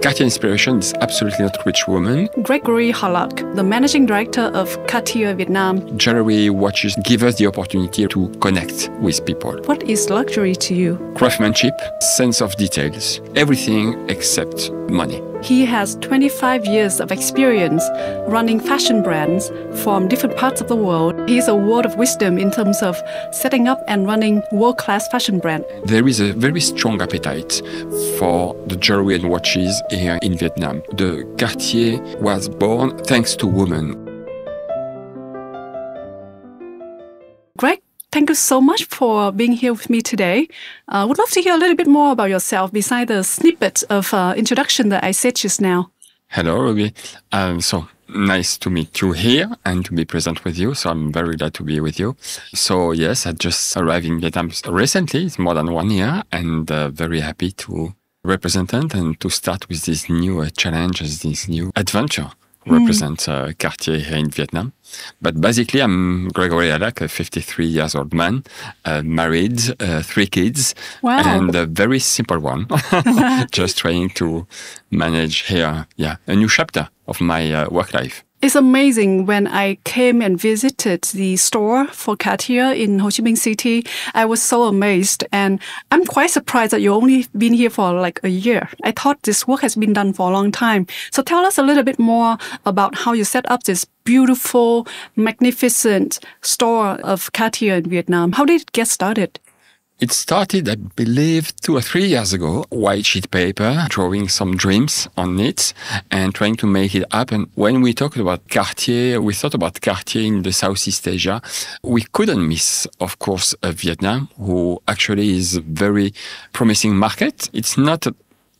Cartier inspiration is absolutely not rich women. Gregory Hallak, the managing director of Cartier Vietnam. Jewelry watches give us the opportunity to connect with people. What is luxury to you? Craftsmanship, sense of details, everything except money. He has 25 years of experience running fashion brands from different parts of the world. He's a word of wisdom in terms of setting up and running world-class fashion brand. There is a very strong appetite for the jewelry and watches here in Vietnam. The Cartier was born thanks to women. Greg, thank you so much for being here with me today. I would love to hear a little bit more about yourself beside the snippet of introduction that I said just now. Hello, Ruby. So nice to meet you here and to be present with you. So I'm very glad to be with you. So yes, I just arrived in Vietnam recently. It's more than 1 year, and very happy to represent and to start with this new challenge, this new adventure. Represent Cartier here in Vietnam. But basically, I'm Gregory Hallak, a 53 years old man, married, 3 kids, and a very simple one. Just trying to manage here, a new chapter of my work life. It's amazing. When I came and visited the store for Cartier in Ho Chi Minh City, I was so amazed. And I'm quite surprised that you've only been here for like a year. I thought this work has been done for a long time. So tell us a little bit more about how you set up this beautiful, magnificent store of Cartier in Vietnam. How did it get started? It started, I believe, 2 or 3 years ago, white sheet paper, drawing some dreams on it and trying to make it happen. When we talked about Cartier, we thought about Cartier in the Southeast Asia. We couldn't miss, of course, Vietnam, who actually is a very promising market. It's not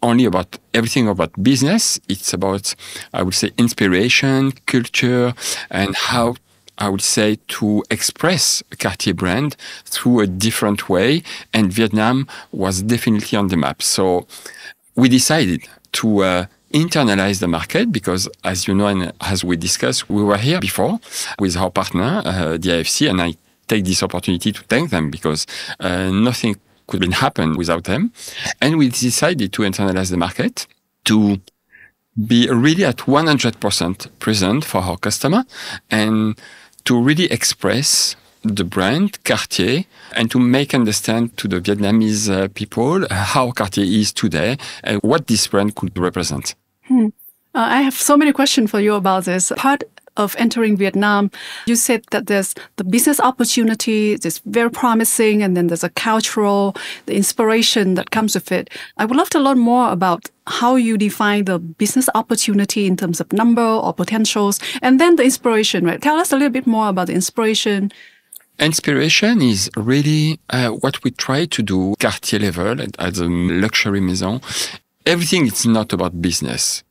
only about everything about business. It's about, I would say, inspiration, culture, and how I would say to express a Cartier brand through a different way, and Vietnam was definitely on the map. So we decided to internalize the market because, as you know, and as we discussed, we were here before with our partner, the IFC, and I take this opportunity to thank them because nothing could have happened without them. And we decided to internalize the market, to be really at 100% present for our customer, and to really express the brand Cartier and to make understand to the Vietnamese people how Cartier is today and what this brand could represent. I have so many questions for you about this. Part of entering Vietnam, you said that there's the business opportunity, it's very promising, and then there's a cultural, the inspiration that comes with it. I would love to learn more about how you define the business opportunity in terms of number or potentials, and then the inspiration, right? Tell us a little bit more about the inspiration. Inspiration is really what we try to do Cartier level as a luxury maison. Everything is not about business.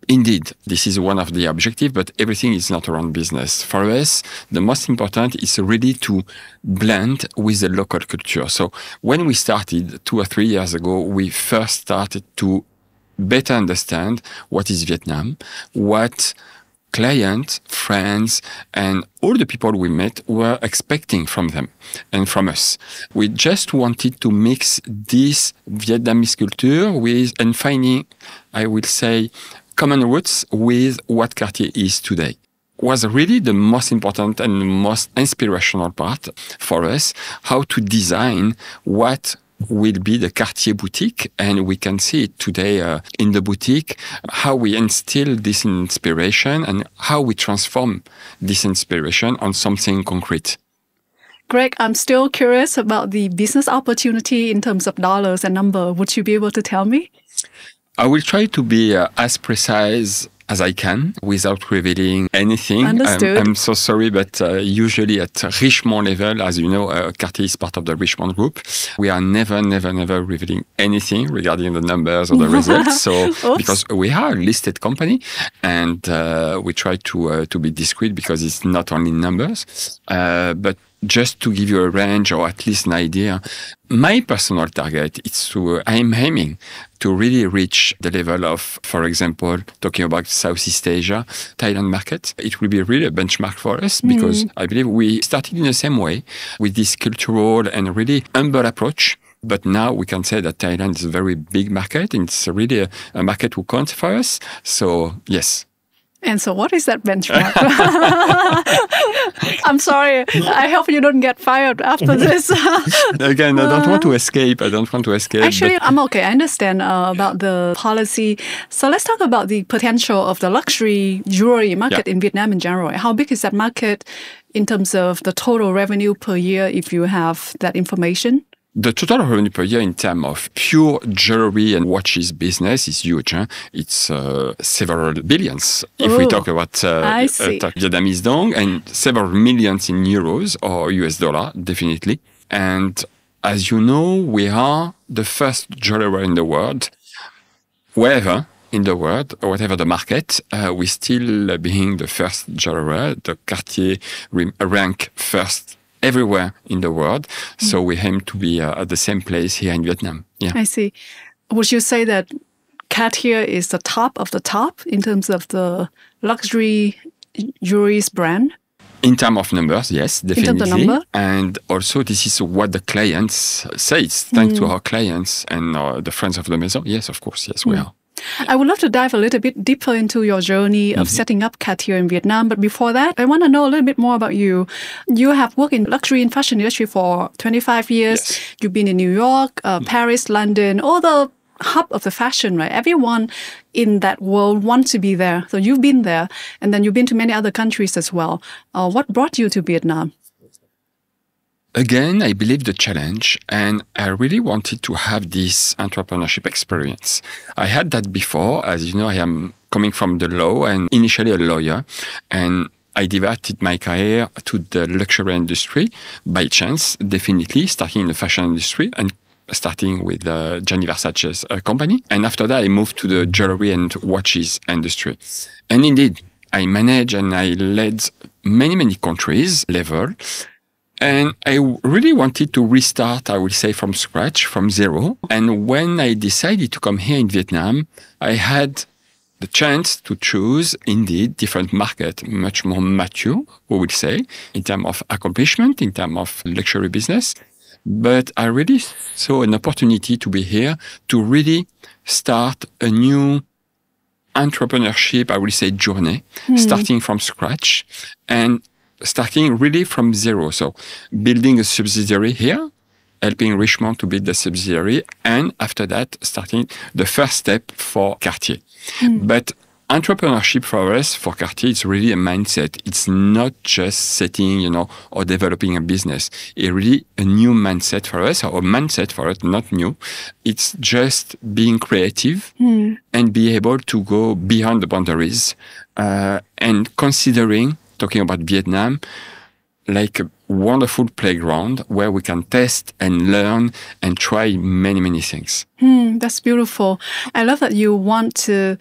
Indeed, this is one of the objectives, but everything is not around business. For us, the most important is really to blend with the local culture. So when we started 2 or 3 years ago, we first started to better understand what is Vietnam, what clients, friends, and all the people we met were expecting from them and from us. We just wanted to mix this Vietnamese culture with, and finding, I will say, common roots with what Cartier is today. Was really the most important and most inspirational part for us, how to design what will be the Cartier boutique. And we can see it today in the boutique, how we instill this inspiration and how we transform this inspiration on something concrete. Greg, I'm still curious about the business opportunity in terms of dollars and number. Would you be able to tell me? I will try to be as precise as I can without revealing anything. Understood. I'm so sorry, but usually at Richemont level, as you know, Cartier is part of the Richemont group. We are never revealing anything regarding the numbers or the results. So because we are a listed company, and we try to be discreet because it's not only numbers, but just to give you a range or at least an idea, my personal target is I'm aiming to really reach the level of, for example, talking about Southeast Asia, Thailand market. It will be really a benchmark for us because I believe we started in the same way with this cultural and really humble approach But now we can say that Thailand is a very big market. And it's really a market who counts for us. So, yes. And so what is that benchmark? I'm sorry. I hope you don't get fired after this. Again, I don't want to escape. Actually, I'm okay. I understand about the policy. So let's talk about the potential of the luxury jewelry market in Vietnam in general. How big is that market in terms of the total revenue per year, if you have that information? The total revenue per year in terms of pure jewelry and watches business is huge. It's several billions if we talk about Vietnamese dong, and several millions in euros or US dollar, definitely. And as you know, we are the first jeweler in the world, wherever in the world, or whatever the market, we still being the first jeweler. The Cartier rank first everywhere in the world. So we aim to be at the same place here in Vietnam. Yeah. I see. Would you say that Cartier is the top of the top in terms of the luxury jewelry brand? In terms of numbers, yes, definitely. In terms of number? And also this is what the clients say. Thanks to our clients and the friends of the Maison. Yes, of course. Yes, we are. I would love to dive a little bit deeper into your journey of setting up Cartier in Vietnam. But before that, I want to know a little bit more about you. You have worked in luxury and fashion industry for 25 years. Yes. You've been in New York, Paris, London, all the hub of the fashion, right? Everyone in that world wants to be there. So you've been there, and then you've been to many other countries as well. What brought you to Vietnam? Again, I believe the challenge, and I really wanted to have this entrepreneurship experience. I had that before. As you know, I am coming from the law and initially a lawyer, and I diverted my career to the luxury industry by chance, definitely, starting in the fashion industry and starting with Gianni Versace's company. And after that, I moved to the jewelry and watches industry. And indeed, I managed and I led many countries level. And I really wanted to restart, I would say, from scratch, from zero. And when I decided to come here in Vietnam, I had the chance to choose, indeed, different market, much more mature, we would say, in terms of accomplishment, in terms of luxury business. But I really saw an opportunity to be here to really start a new entrepreneurship, I would say, journey, starting from scratch and starting really from zero. So building a subsidiary here, helping Richemont to build the subsidiary, and after that, starting the first step for Cartier. But entrepreneurship for us, for Cartier, is really a mindset. It's not just setting, or developing a business. It's really a new mindset for us, or a mindset for us, not new. It's just being creative and be able to go beyond the boundaries and considering, talking about Vietnam, like a wonderful playground where we can test and learn and try many things. That's beautiful. I love that you want to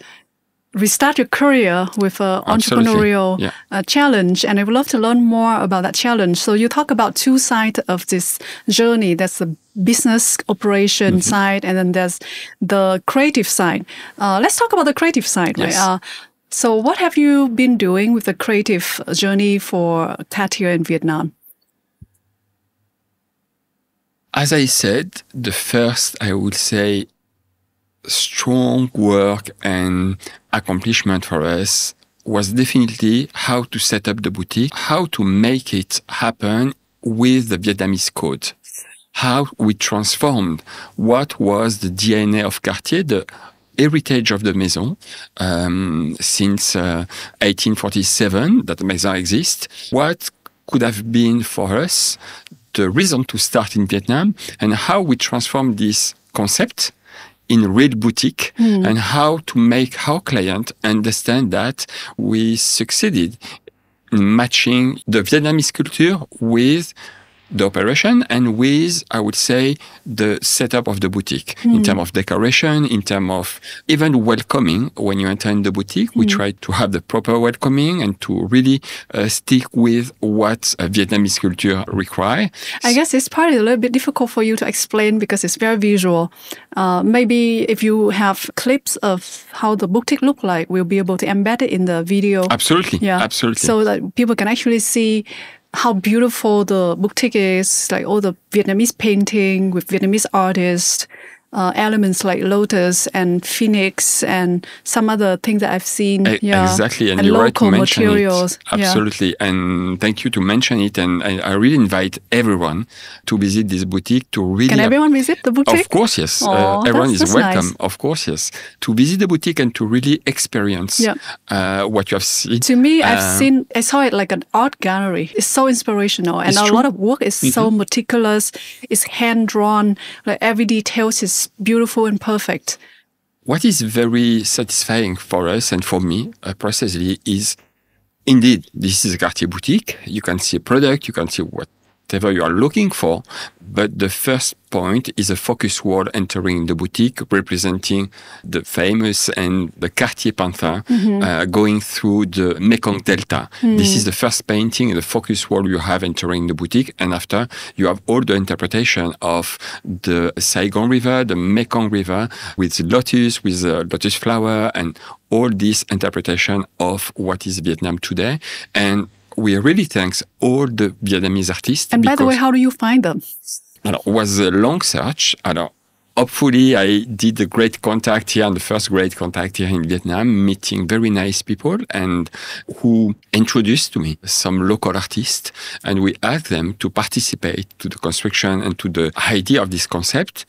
restart your career with an entrepreneurial challenge. And I would love to learn more about that challenge. So you talk about two sides of this journey. That's the business operation side, and then there's the creative side. Let's talk about the creative side. Yes. Right? So what have you been doing with the creative journey for Cartier in Vietnam? As I said, the first, I would say, strong work and accomplishment for us was definitely how to set up the boutique, how to make it happen with the Vietnamese code, how we transformed what was the DNA of Cartier, the heritage of the Maison since 1847 that the Maison exists. What could have been for us the reason to start in Vietnam, and how we transform this concept in real boutique, and how to make our client understand that we succeeded in matching the Vietnamese culture with the operation and with, I would say, the setup of the boutique in terms of decoration, in terms of even welcoming. When you enter in the boutique, we try to have the proper welcoming and to really stick with what Vietnamese culture requires. I guess it's probably a little bit difficult for you to explain because it's very visual. Maybe if you have clips of how the boutique look like, we'll be able to embed it in the video. Absolutely. Yeah. Absolutely. So that people can actually see how beautiful the boutique is, like all the Vietnamese painting with Vietnamese artists, elements like lotus and phoenix and some other things that I've seen. Exactly, and you're right to mention it. Absolutely, and thank you to mention it. And I really invite everyone to visit this boutique to really. Can everyone visit the boutique? Of course, yes. Everyone is welcome. Nice. Of course, yes. To visit the boutique and to really experience what you have seen. To me, I saw it like an art gallery. It's so inspirational, and a lot of work is so meticulous. It's hand drawn. Like every detail is beautiful and perfect. What is very satisfying for us and for me precisely is, indeed, this is a Cartier boutique. You can see a product, you can see whatever you are looking for, but the first point is a focus wall entering the boutique, representing the famous and the Cartier panther going through the Mekong Delta. This is the first painting, the focus wall you have entering the boutique, and after you have all the interpretation of the Saigon River, the Mekong River, with lotus, with lotus flower, and all this interpretation of what is Vietnam today. And we really thanks all the Vietnamese artists. And by the way, how do you find them? It was a long search. Hopefully, I did a great contact here, and the first great contact here in Vietnam, meeting very nice people and who introduced to me some local artists. And we asked them to participate to the construction and to the idea of this concept.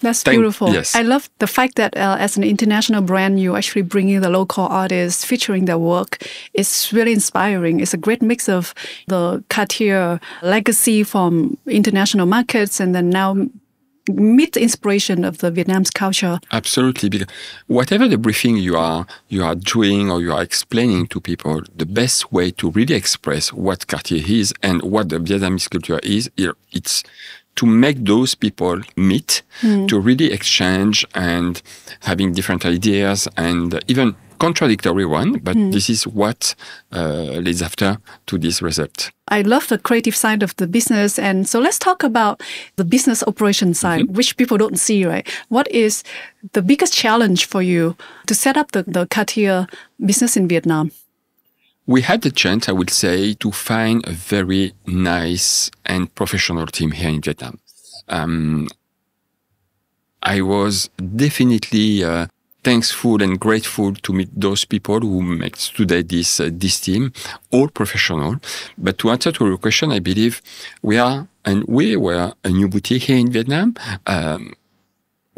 That's beautiful. Yes. I love the fact that as an international brand, you actually bring in the local artists, featuring their work. It's really inspiring. It's a great mix of the Cartier legacy from international markets and then now meet the inspiration of the Vietnam's culture. Absolutely. Because whatever the briefing you are doing or you are explaining to people, the best way to really express what Cartier is and what the Vietnamese culture is, it's to make those people meet, to really exchange and having different ideas and even contradictory one, but this is what leads after to this result. I love the creative side of the business. And so let's talk about the business operation side, which people don't see, right? What is the biggest challenge for you to set up the Cartier business in Vietnam? We had the chance, I would say, to find a very nice and professional team here in Vietnam. I was definitely thankful and grateful to meet those people who make today this team, all professional. But to answer to your question, I believe we were a new boutique here in Vietnam.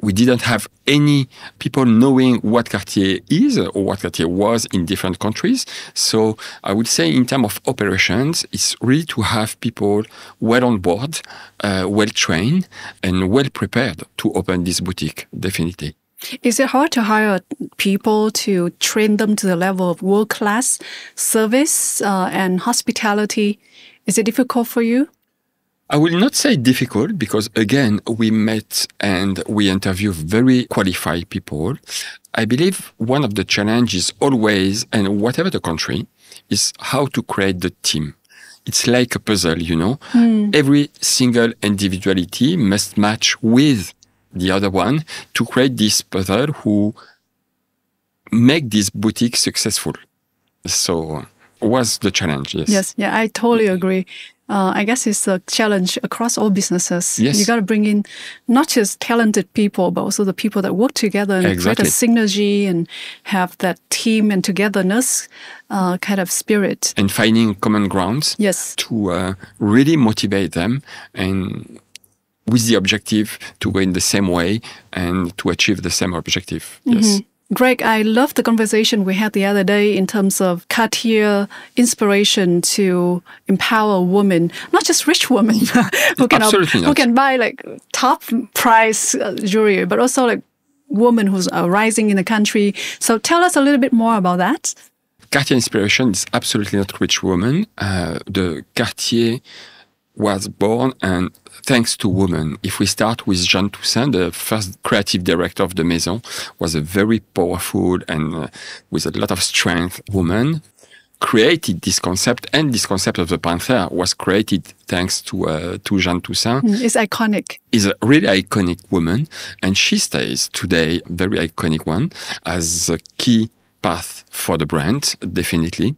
We didn't have any people knowing what Cartier is or what Cartier was in different countries. So I would say in terms of operations, it's really to have people well on board, well trained and well prepared to open this boutique, definitely. Is it hard to hire people to train them to the level of world-class service and hospitality? Is it difficult for you? I will not say difficult because, again, we met and we interviewed very qualified people. I believe one of the challenges always, and whatever the country, is how to create the team. It's like a puzzle, you know. Every single individuality must match with the other one to create this puzzle who make this boutique successful. So was the challenge, yes. Yes, yeah, I totally agree. I guess it's a challenge across all businesses. Yes. You got to bring in not just talented people, but also the people that work together and create a synergy and have that team and togetherness kind of spirit. And finding common grounds to really motivate them and with the objective to go in the same way and to achieve the same objective. Yes. Greg, I love the conversation we had the other day in terms of Cartier inspiration to empower women, not just rich women who can buy like top price jewelry, but also like women who's rising in the country. So tell us a little bit more about that. Cartier inspiration is absolutely not rich women. The Cartier was born and thanks to women. If we start with Jean Toussaint, the first creative director of the Maison, was a very powerful and with a lot of strength woman, created this concept, and this concept of the panther was created thanks to Jean Toussaint. It's iconic. Is a really iconic woman, and she stays today very iconic one as a key path for the brand, definitely.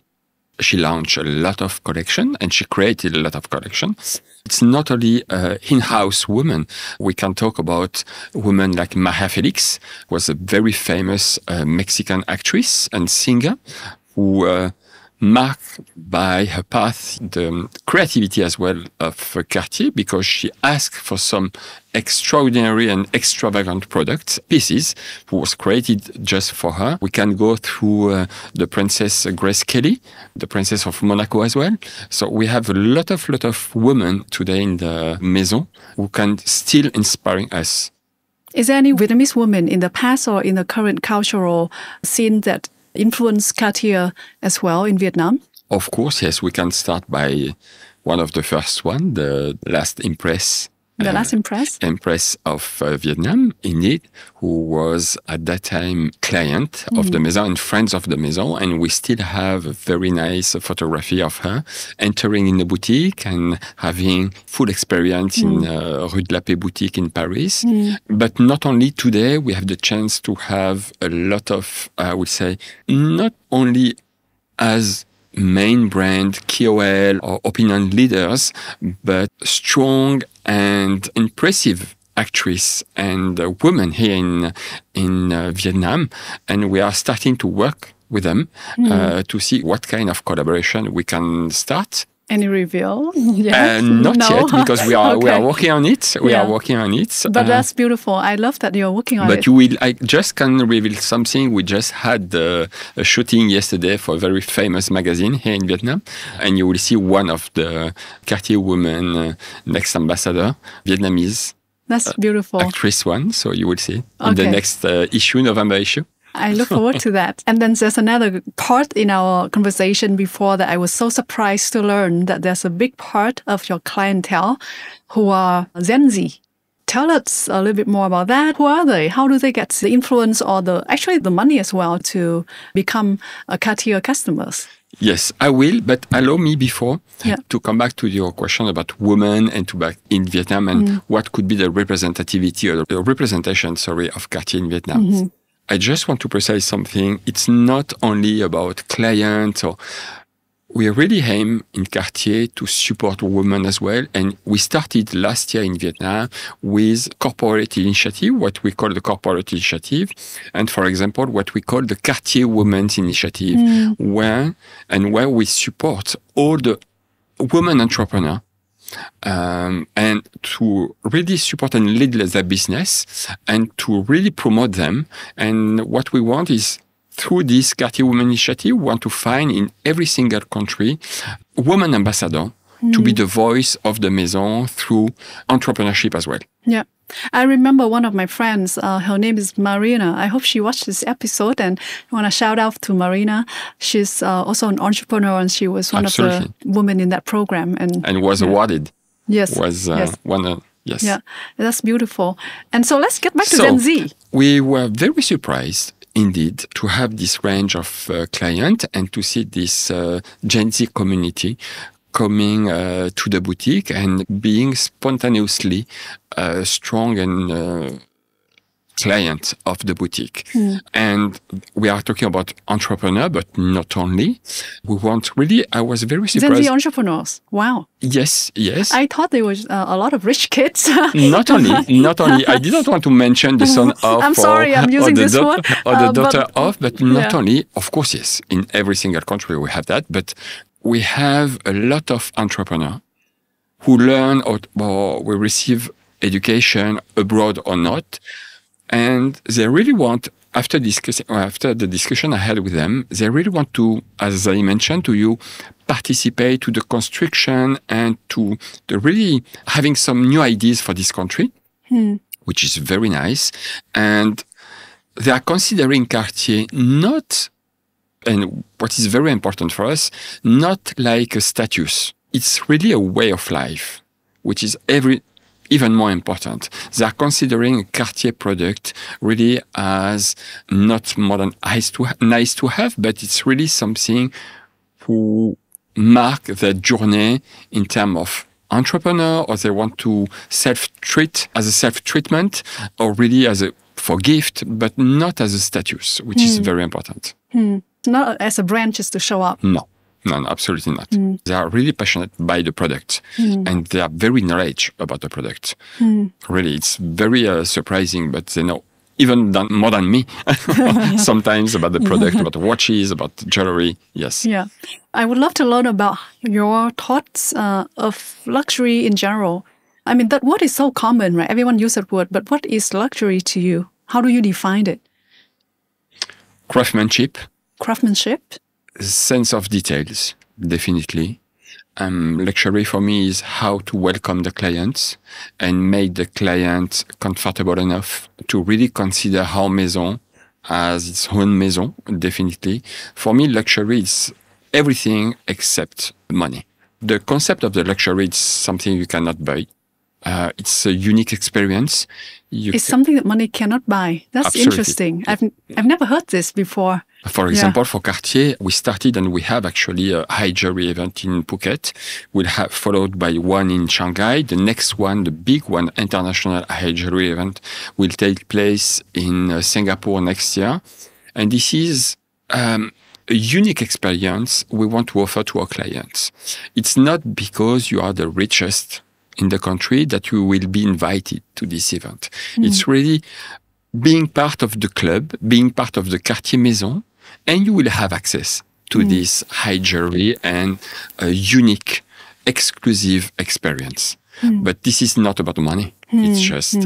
She launched a lot of collection and she created a lot of collection. It's not only in-house women. We can talk about women like Maria Felix, who was a very famous Mexican actress and singer who marked by her path the creativity as well of Cartier, because she asked for some extraordinary and extravagant products, pieces, who was created just for her. We can go through the Princess Grace Kelly, the Princess of Monaco as well. So we have a lot of women today in the Maison who can still inspire us. Is there any Vietnamese woman in the past or in the current cultural scene that influenced Cartier as well in Vietnam? Of course, yes. We can start by one of the first one, the last Empress. The last Empress? Empress of Vietnam, indeed, who was at that time client of the Maison and friends of the Maison. And we still have a very nice photography of her entering in the boutique and having full experience in Rue de la Paix boutique in Paris. But not only today, we have the chance to have a lot of, I would say, not only as main brand, KOL or opinion leaders, but strong and impressive actress and women here in Vietnam. And we are starting to work with them to see what kind of collaboration we can start. Any reveal? Yes. Not yet, because we are working on it. We are working on it. But that's beautiful. I love that you're working on it. But I just can reveal something. We just had a shooting yesterday for a very famous magazine here in Vietnam, and you will see one of the Cartier women next ambassador, Vietnamese. That's beautiful. Actress one, so you will see in the next issue, November issue. I look forward to that. And then there's another part in our conversation before that I was so surprised to learn that there's a big part of your clientele who are Gen Z. Tell us a little bit more about that. Who are they? How do they get the influence or the money as well to become Cartier customers? Yes, I will, but allow me before to come back to your question about women and to back in Vietnam and what could be the representativity or the representation, of Cartier in Vietnam. I just want to precise something. It's not only about clients. We really aim in Cartier to support women as well. And we started last year in Vietnam with corporate initiative, what we call the corporate initiative. And for example, what we call the Cartier Women's Initiative, where we support all the women entrepreneurs and to really support and lead their business and to really promote them. And what we want is, through this Cartier Women Initiative, we want to find in every single country women ambassador to be the voice of the Maison through entrepreneurship as well. Yeah. I remember one of my friends, her name is Marina. I hope she watched this episode, and I want to shout out to Marina. She's also an entrepreneur, and she was one of the women in that program. And was awarded. Yes. Yes. Yeah, that's beautiful. And so let's get back to Gen Z. We were very surprised indeed to have this range of clients and to see this Gen Z community coming to the boutique and being spontaneously strong and client of the boutique. And we are talking about entrepreneur, but not only. We want really, I was very surprised. Gen Z entrepreneurs. Wow. Yes. I thought there was a lot of rich kids. Not only. I didn't want to mention the son of. I'm sorry, I'm using this word. Or the daughter of, but not only. Of course, yes. In every single country we have that, but we have a lot of entrepreneurs who learn or we receive education abroad or not. And they really want, after the discussion I had with them, they really want to, as I mentioned to you, participate to the construction and to the really having some new ideas for this country, which is very nice. And they are considering Cartier not, and what is very important for us, not like a status. It's really a way of life, which is even more important. They are considering a Cartier product really as not more than nice to have, but it's really something who mark their journey in terms of entrepreneur, or they want to self-treat as a self-treatment, or really for gift, but not as a status, which is very important. Not as a brand just to show up. No. No, absolutely not. They are really passionate by the product and they are very knowledgeable about the product. Really, it's very surprising, but they know even more than me sometimes about the product, about watches, about jewelry. Yes. Yeah. I would love to learn about your thoughts of luxury in general. I mean, that word is so common, right? Everyone uses that word, but what is luxury to you? How do you define it? Craftsmanship. Craftsmanship? Sense of details, definitely. Luxury for me is how to welcome the clients and make the client comfortable enough to really consider our maison as its own maison, definitely. For me, luxury is everything except money. The concept of the luxury is something you cannot buy. It's a unique experience. It's something that money cannot buy. That's Absolutely. Interesting. I've never heard this before. For example, for Cartier, we started and we have actually a high jewelry event in Phuket. We'll have followed by one in Shanghai. The next one, the big one, international high jewelry event, will take place in Singapore next year. And this is a unique experience we want to offer to our clients. It's not because you are the richest in the country that you will be invited to this event. It's really being part of the club, being part of the Cartier Maison, and you will have access to this high jewelry and a unique, exclusive experience. But this is not about money. It's just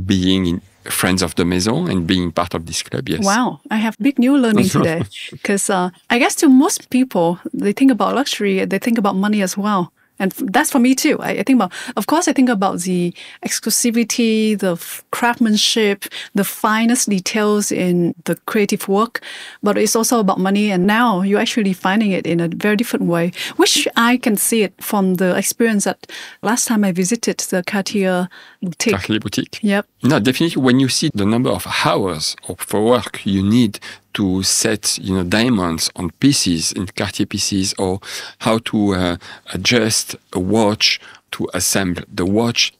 being friends of the Maison and being part of this club, yes. Wow, I have big new learning today. Because I guess to most people, they think about luxury, they think about money as well. And that's for me too. I think about, of course, I think about the exclusivity, the craftsmanship, the finest details in the creative work, but it's also about money. And now you're actually finding it in a very different way, which I can see it from the experience that last time I visited the Cartier boutique. Cartier boutique. Yep. No, definitely when you see the number of hours of work you need to set, diamonds on pieces, in Cartier pieces, or how to adjust a watch to assemble the watch.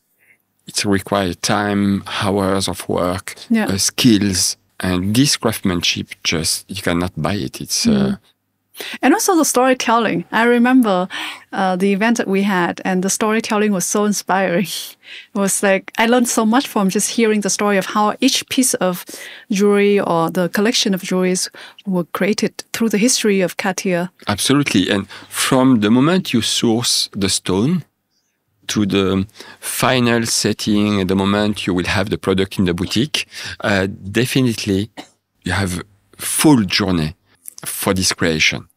It requires time, hours of work, skills, and this craftsmanship you cannot buy it. It's And also the storytelling. I remember the event that we had, and the storytelling was so inspiring. It was like, I learned so much from just hearing the story of how each piece of jewelry or the collection of jewelries were created through the history of Cartier. Absolutely. And from the moment you source the stone to the final setting, the moment you will have the product in the boutique, definitely you have full journey for this creation.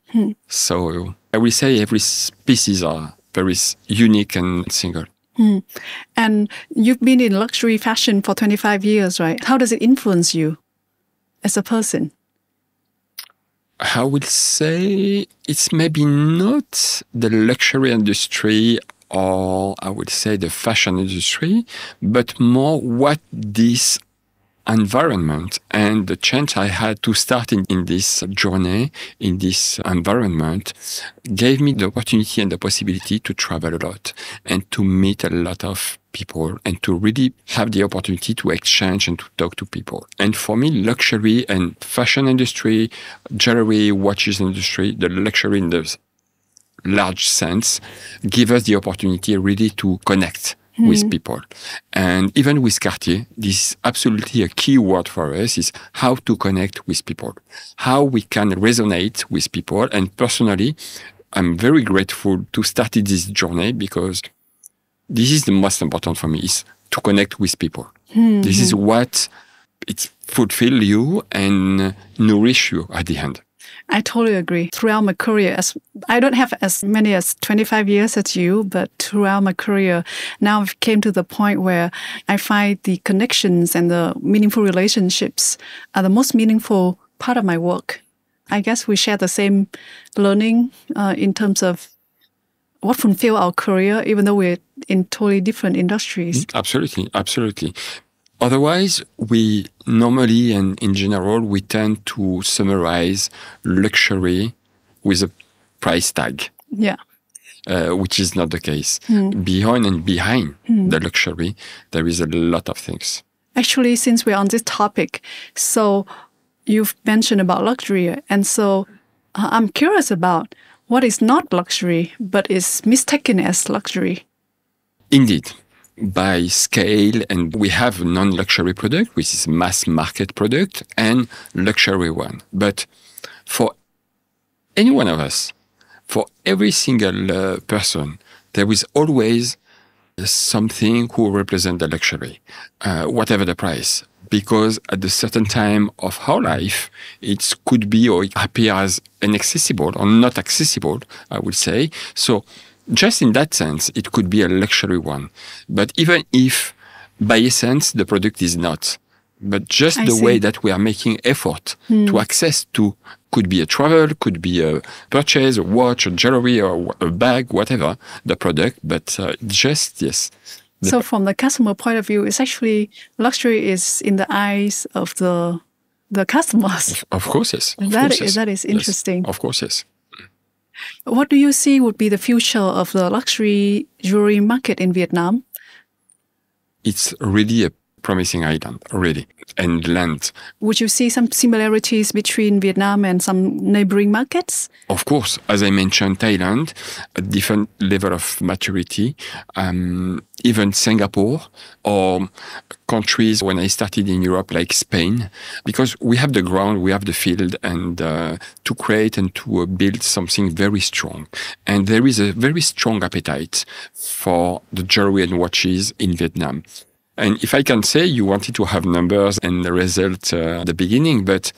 So I will say every pieces are very unique and single. And you've been in luxury fashion for 25 years, right? How does it influence you as a person? I would say it's maybe not the luxury industry or I would say the fashion industry, but more what this environment and the chance I had to start in this journey, in this environment, gave me the opportunity and the possibility to travel a lot and to meet a lot of people and to really have the opportunity to exchange and to talk to people. And for me, luxury and fashion industry, jewelry, watches industry, the luxury in the large sense, give us the opportunity really to connect with people. And even with Cartier, this is absolutely a key word for us is how to connect with people, how we can resonate with people. And personally, I'm very grateful to start this journey because this is the most important for me, is to connect with people. This is what it fulfills you and nourish you at the end. I totally agree. Throughout my career, I don't have as many as 25 years as you, but throughout my career, now I've came to the point where I find the connections and the meaningful relationships are the most meaningful part of my work. I guess we share the same learning in terms of what fulfill our career, even though we're in totally different industries. Absolutely, absolutely. Otherwise, we normally and in general, we tend to summarize luxury with a price tag. Yeah. Which is not the case. Behind the luxury, there is a lot of things. Actually, since we're on this topic, so you've mentioned about luxury, and so I'm curious about what is not luxury but is mistaken as luxury. Indeed. By scale, and we have non-luxury product, which is mass market product, and luxury one. But for any one of us, for every single person, there is always something who represents the luxury, whatever the price. Because at a certain time of our life, it could be or it appears inaccessible or not accessible, I would say. So just in that sense, it could be a luxury one. But even if, by essence, the product is not, but just the way that we are making effort to access to, could be a travel, could be a purchase, a watch, a jewelry, or a bag, whatever, the product, but yes. So from the customer point of view, it's actually luxury is in the eyes of the customers. Of course, yes. That is interesting. Yes. Of course, yes. What do you see would be the future of the luxury jewelry market in Vietnam? It's really a promising island, really, and land. Would you see some similarities between Vietnam and some neighboring markets? Of course, as I mentioned, Thailand, a different level of maturity, even Singapore or countries when I started in Europe like Spain, because we have the ground, we have the field, and to create and to build something very strong. And there is a very strong appetite for the jewelry and watches in Vietnam. And if I can say, you wanted to have numbers and the result at the beginning, but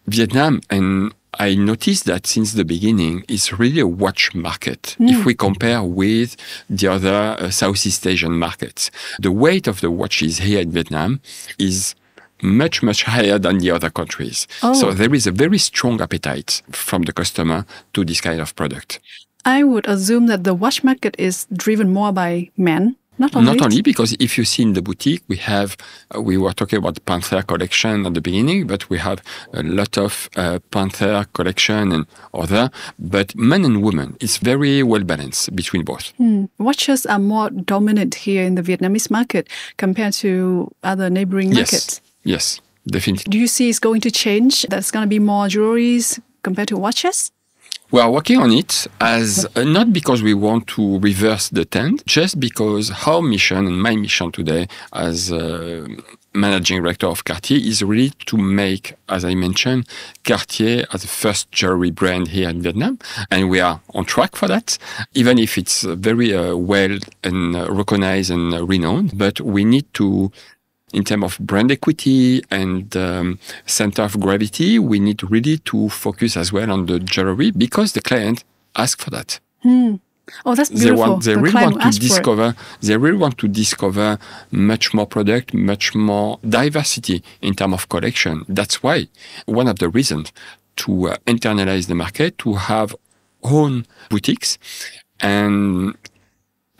Vietnam, and I noticed that since the beginning, is really a watch market. If we compare with the other Southeast Asian markets, the weight of the watches here in Vietnam is much, much higher than the other countries. So there is a very strong appetite from the customer to this kind of product. I would assume that the watch market is driven more by men. Not only because if you see in the boutique, we were talking about the Panther collection at the beginning, but we have a lot of Panther collection and other, but men and women, it's very well balanced between both. Watches are more dominant here in the Vietnamese market compared to other neighboring markets. Yes, definitely. Do you see it's going to change? There's going to be more jewelries compared to watches? We are working on it as not because we want to reverse the trend, just because our mission and my mission today as managing director of Cartier is really to make, as I mentioned, Cartier as the first jewelry brand here in Vietnam. And we are on track for that, even if it's very well and recognized and renowned. But we need to, in terms of brand equity and center of gravity, we need really to focus as well on the jewelry because the client asks for that. Oh, that's beautiful. They really want to discover much more product, much more diversity in terms of collection. That's why one of the reasons to internalize the market, to have own boutiques, and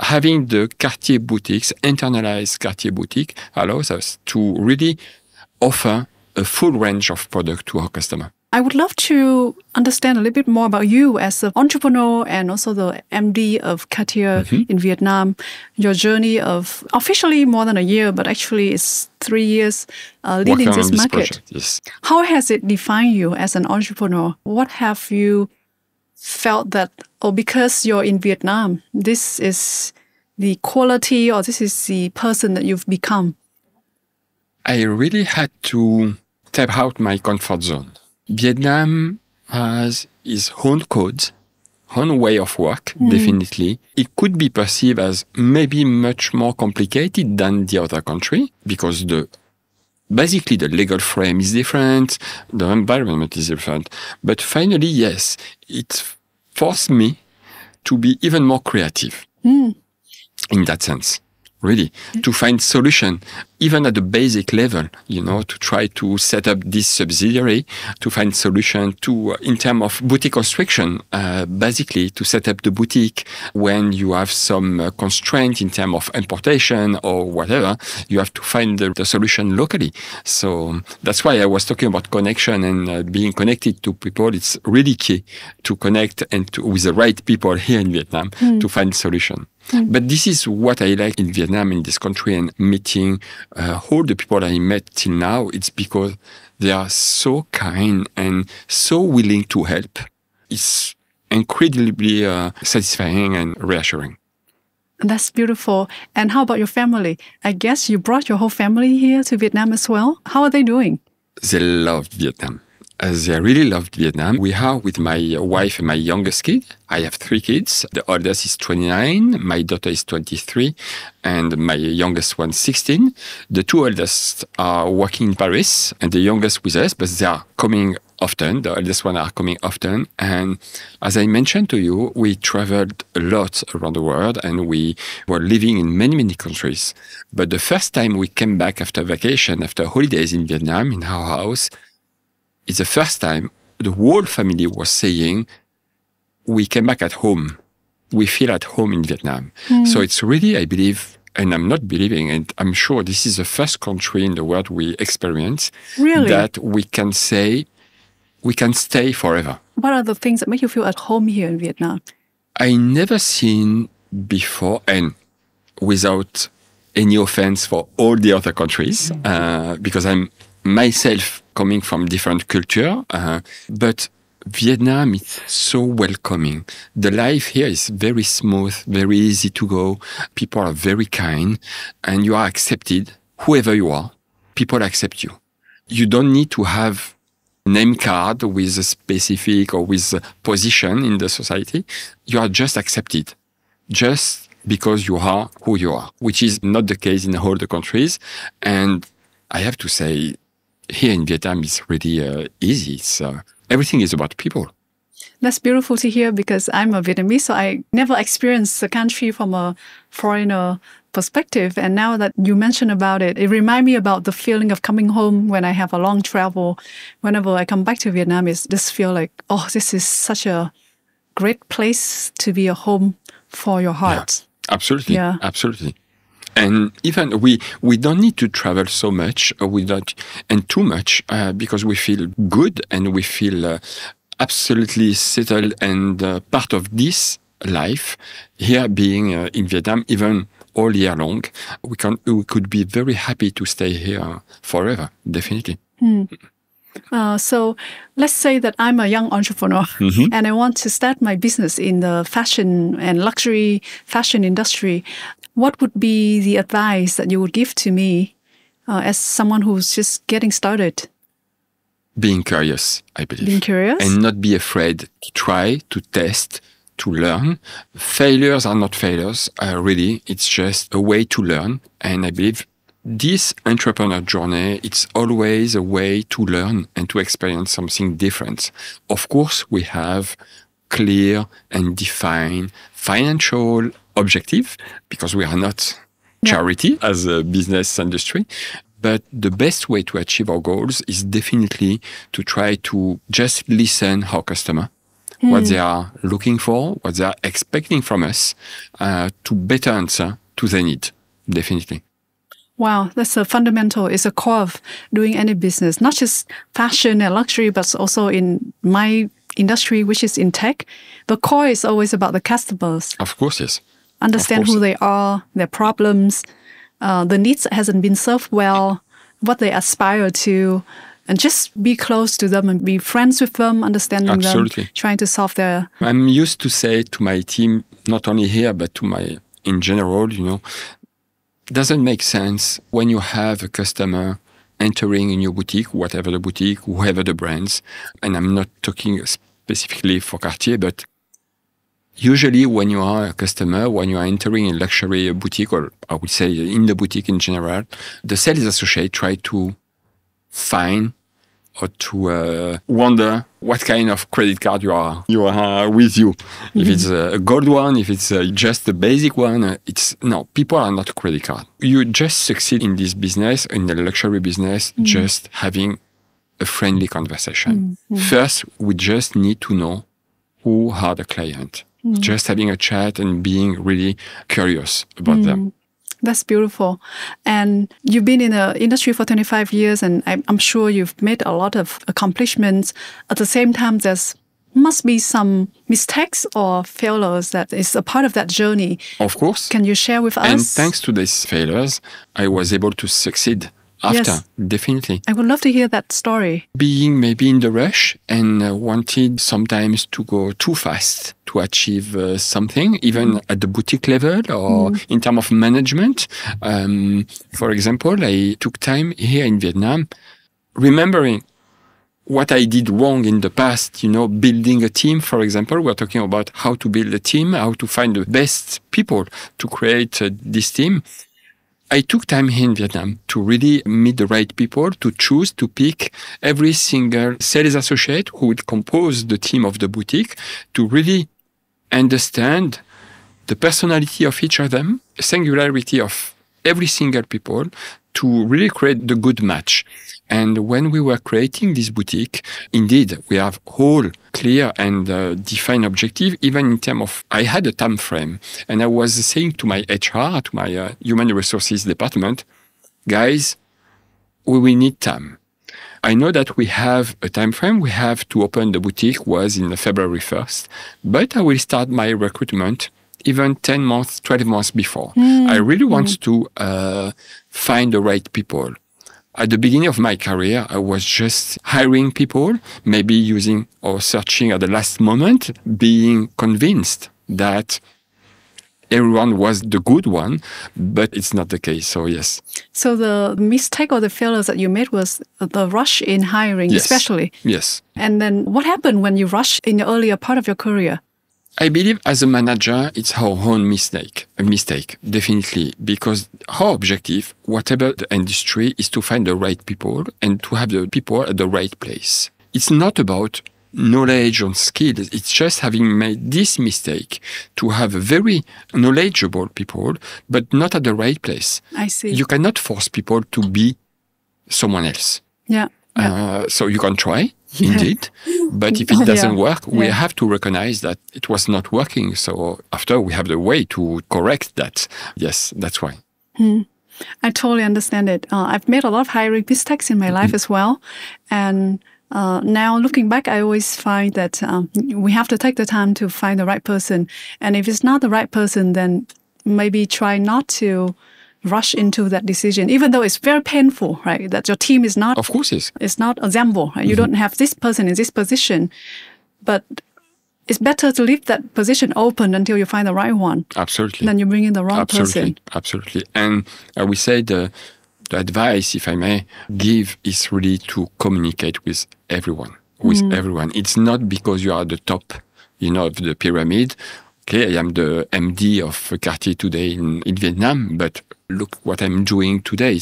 having the Cartier boutiques, internalized Cartier boutique, allows us to really offer a full range of product to our customer. I would love to understand a little bit more about you as an entrepreneur and also the MD of Cartier in Vietnam. Your journey of officially more than a year, but actually it's 3 years leading this market. Project, yes. How has it defined you as an entrepreneur? What have you felt that, because you're in Vietnam, this is the quality or this is the person that you've become? I really had to step out my comfort zone. Vietnam has its own codes, own way of work, definitely. It could be perceived as maybe much more complicated than the other country because basically the legal frame is different, the environment is different. But finally, yes, it forced me to be even more creative in that sense. Really, to find solution, even at the basic level, to try to set up this subsidiary, to find solution to, in terms of boutique construction, basically to set up the boutique when you have some constraint in terms of importation or whatever, you have to find the solution locally. So that's why I was talking about connection and being connected to people. It's really key to connect and with the right people here in Vietnam to find solution. But this is what I like in Vietnam, in this country, and meeting all the people I met till now. It's because they are so kind and so willing to help. It's incredibly satisfying and reassuring. That's beautiful. And how about your family? I guess you brought your whole family here to Vietnam as well. How are they doing? They loved Vietnam. They really loved Vietnam. We are with my wife and my youngest kid. I have 3 kids. The oldest is 29, my daughter is 23, and my youngest one 16. The 2 oldest are working in Paris, and the youngest with us, but they are coming often. The oldest one are coming often. And as I mentioned to you, we traveled a lot around the world, and we were living in many, many countries. But the first time we came back after vacation, after holidays in Vietnam, in our house, it's the first time the whole family was saying, we came back at home. We feel at home in Vietnam. So it's really, I believe, and I'm not believing, and I'm sure this is the first country in the world we experience that we can say, we can stay forever. What are the things that make you feel at home here in Vietnam? I never seen before, and without any offense for all the other countries, because I'm myself coming from different culture, but Vietnam is so welcoming. The life here is very smooth, very easy to go. People are very kind, and you are accepted, whoever you are. People accept you. You don't need to have a name card with a specific or with a position in the society. You are just accepted, just because you are who you are, which is not the case in all the countries. And I have to say, here in Vietnam, it's really easy. Everything is about people. That's beautiful to hear because I'm a Vietnamese, so I never experienced the country from a foreigner perspective. And now that you mention about it, it reminds me about the feeling of coming home when I have a long travel. Whenever I come back to Vietnam, it's just feel like, oh, this is such a great place to be a home for your heart. Yeah, absolutely. Yeah. Absolutely. And even we don't need to travel so much and too much because we feel good and we feel absolutely settled and part of this life here being in Vietnam, even all year long. We could be very happy to stay here forever, definitely. So let's say that I'm a young entrepreneur and I want to start my business in the fashion and luxury fashion industry. What would be the advice that you would give to me as someone who's just getting started? Being curious, I believe. Being curious? And not be afraid to try, to test, to learn. Failures are not failures, really. It's just a way to learn. And I believe this entrepreneur journey, it's always a way to learn and to experience something different. Of course, we have clear and defined financial objective because we are not charity as a business industry. But the best way to achieve our goals is definitely to try to just listen our customer, what they are looking for, what they are expecting from us, to better answer to their need, definitely. Wow, that's a fundamental, it's a core of doing any business, not just fashion and luxury, but also in my industry, which is in tech. The core is always about the customers. Of course, yes. Understand who they are, their problems, the needs that hasn't been served well, what they aspire to, and just be close to them and be friends with them, understanding them, trying to solve their... I'm used to say to my team, not only here, but in general, doesn't make sense when you have a customer entering in your boutique, whatever the boutique, whoever the brands, and I'm not talking specifically for Cartier, but usually when you are a customer, when you are entering a luxury boutique, or I would say in the boutique in general, the sales associate try to find or to wonder what kind of credit card you are with you. If it's a gold one, if it's just the basic one, no, people are not credit card. You just succeed in this business, in the luxury business, just having a friendly conversation. First, we just need to know who are the client. Just having a chat and being really curious about them. That's beautiful. And you've been in the industry for 25 years, and I'm sure you've made a lot of accomplishments. At the same time, there's must be some mistakes or failures that is a part of that journey. Of course. Can you share with us? And thanks to these failures, I was able to succeed after, Yes. definitely. I would love to hear that story. Being maybe in the rush and wanted sometimes to go too fast to achieve something, even at the boutique level or in terms of management. For example, I took time here in Vietnam, remembering what I did wrong in the past, building a team, for example. We're talking about how to build a team, how to find the best people to create this team. I took time here in Vietnam to really meet the right people, to choose, to pick every single sales associate who would compose the team of the boutique, to really understand the personality of each of them, singularity of every single people, to really create the good match. And when we were creating this boutique, indeed, we have all clear and defined objective, even in terms of, I had a time frame. And I was saying to my HR, to my human resources department, guys, we will need time. I know that we have a time frame. We have to open the boutique was in February 1st, but I will start my recruitment even 10 months, 12 months before. I really want to find the right people. At the beginning of my career, I was just hiring people, maybe using or searching at the last moment, being convinced that everyone was the good one, but it's not the case. So, yes. So the mistake or the failures that you made was the rush in hiring, Yes. especially. Yes. And then what happened when you rushed in the earlier part of your career? I believe as a manager, it's our own mistake, definitely, because our objective, whatever the industry, is to find the right people and to have the people at the right place. It's not about knowledge or skills. It's just having made this mistake to have very knowledgeable people, but not at the right place. I see. You cannot force people to be someone else. Yeah. So you can try, indeed, but if it doesn't work, we Yeah. have to recognize that it was not working. So after we have the way to correct that. Yes, that's why. I totally understand it. I've made a lot of hiring mistakes in my life as well. And now looking back, I always find that we have to take the time to find the right person. And if it's not the right person, then maybe try not to rush into that decision, even though it's very painful, right? That your team is not, Of course, yes. it's not assembled. Right? You don't have this person in this position, but it's better to leave that position open until you find the right one. Absolutely. Then you bring in the wrong person. Absolutely. And I would say the advice, if I may give, is really to communicate with everyone. It's not because you are at the top, of the pyramid. Okay, I am the MD of Cartier today in Vietnam, but look what I'm doing today.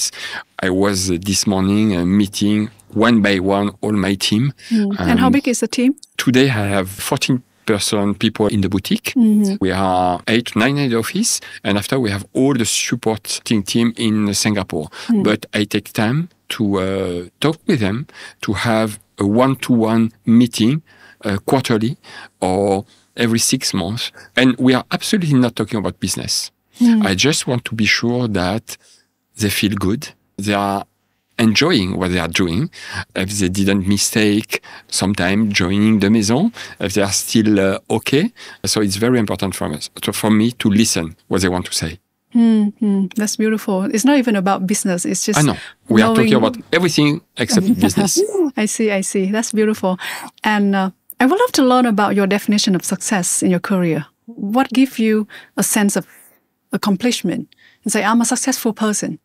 I was this morning meeting one by one all my team. And how big is the team? Today I have 14 people in the boutique. We are 8 to 9 head office, and after we have all the supporting team in Singapore. But I take time to talk with them, to have a one-to-one meeting quarterly or every 6 months. And we are absolutely not talking about business. I just want to be sure that they feel good. They are enjoying what they are doing. If they didn't mistake sometime joining the maison, if they are still okay. So it's very important for us, for me to listen what they want to say. That's beautiful. It's not even about business. It's just I know. We are talking knowing- about everything except business. I see. That's beautiful. And I would love to learn about your definition of success in your career. What gives you a sense of accomplishment? And say, I'm a successful person.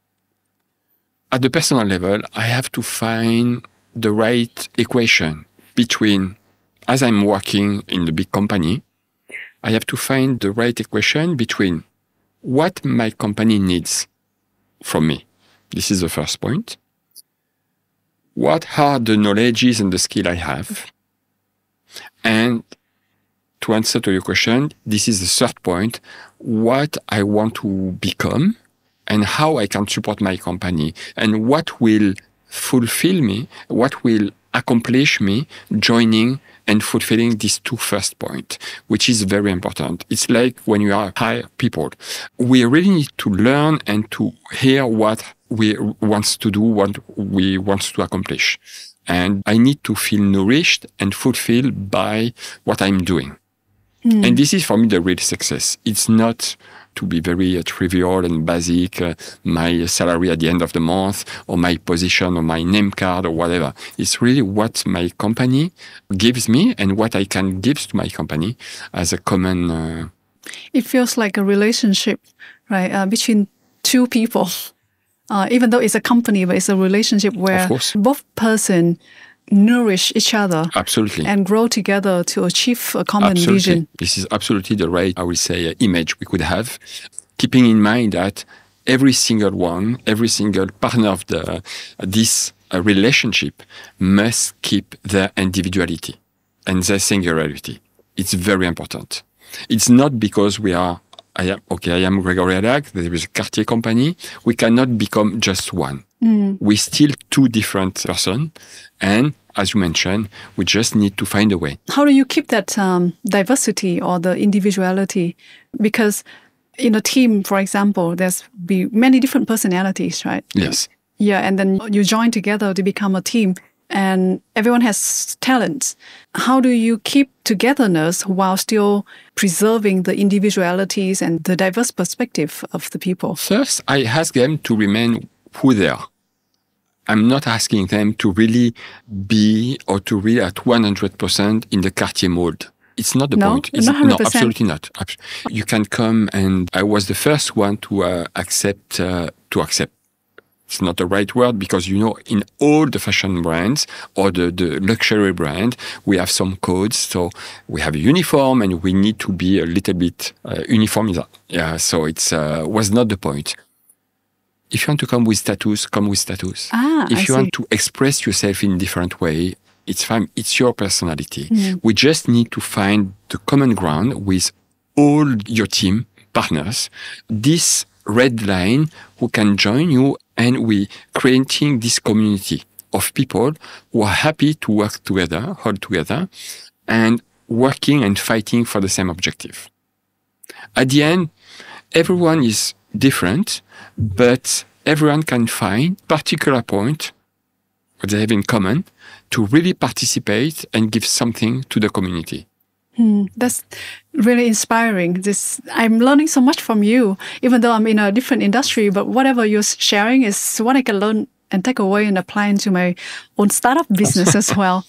At the personal level, I have to find the right equation between, as I'm working in the big company, I have to find the right equation between what my company needs from me. This is the first point. What are the knowledges and the skill I have? And to answer to your question, this is the third point, what I want to become and how I can support my company and what will fulfill me, what will accomplish me joining and fulfilling these two first points, which is very important. It's like when you are hire people, we really need to learn and to hear what we want to do, what we want to accomplish. And I need to feel nourished and fulfilled by what I'm doing. And this is for me the real success. It's not to be very trivial and basic, my salary at the end of the month, or my position, or my name card, or whatever. It's really what my company gives me and what I can give to my company as a common... It feels like a relationship, right, between two people. Even though it's a company, but it's a relationship where both person nourish each other. Absolutely. And grow together to achieve a common vision. This is absolutely the right, I will say, image we could have, keeping in mind that every single partner of this relationship must keep their individuality and their singularity. It's very important. It's not because I am Gregory Hallak, there is a Cartier company. We cannot become just one. We're still two different persons. And as you mentioned, we just need to find a way. How do you keep that diversity or the individuality? Because in a team, for example, there's be many different personalities, right? Yes. Yeah, and then you join together to become a team. And everyone has talents. How do you keep togetherness while still preserving the individualities and the diverse perspective of the people? First, I ask them to remain who they are. I'm not asking them to really be or to really at 100% in the Cartier mold. It's not the point. No, absolutely not. You can come, and I was the first one to accept. It's not the right word, because, in all the fashion brands or the luxury brand, we have some codes. So we have a uniform and we need to be a little bit uniform. Yeah, so it was not the point. If you want to come with tattoos, come with tattoos. If you want to express yourself in a different way, it's fine. It's your personality. We just need to find the common ground with all your team partners. This red line who can join you, and we creating this community of people who are happy to work together, hold together, and working and fighting for the same objective. At the end, everyone is different, but everyone can find particular point what they have in common to really participate and give something to the community. That's really inspiring. I'm learning so much from you, even though I'm in a different industry, but whatever you're sharing is what I can learn and take away and apply into my own startup business as well.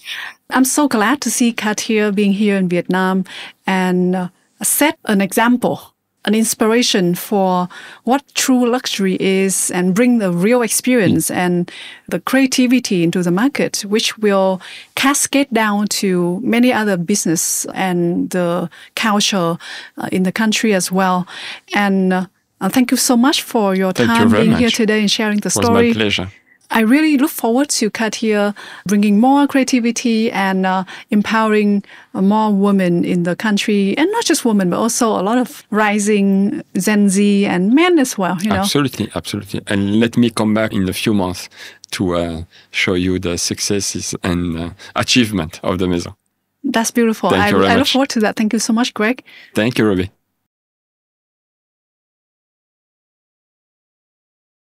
I'm so glad to see Cartier being here in Vietnam and set an example, an inspiration for what true luxury is, and bring the real experience and the creativity into the market, which will cascade down to many other business and the culture in the country as well. And thank you so much for your time being here today and sharing the story. It was my pleasure. I really look forward to Cartier bringing more creativity and empowering more women in the country, and not just women, but also a lot of rising Gen Z and men as well. Absolutely, absolutely. And let me come back in a few months to show you the successes and achievement of the Maison. That's beautiful. Thank you very much. I look forward to that. Thank you so much, Greg. Thank you, Ruby.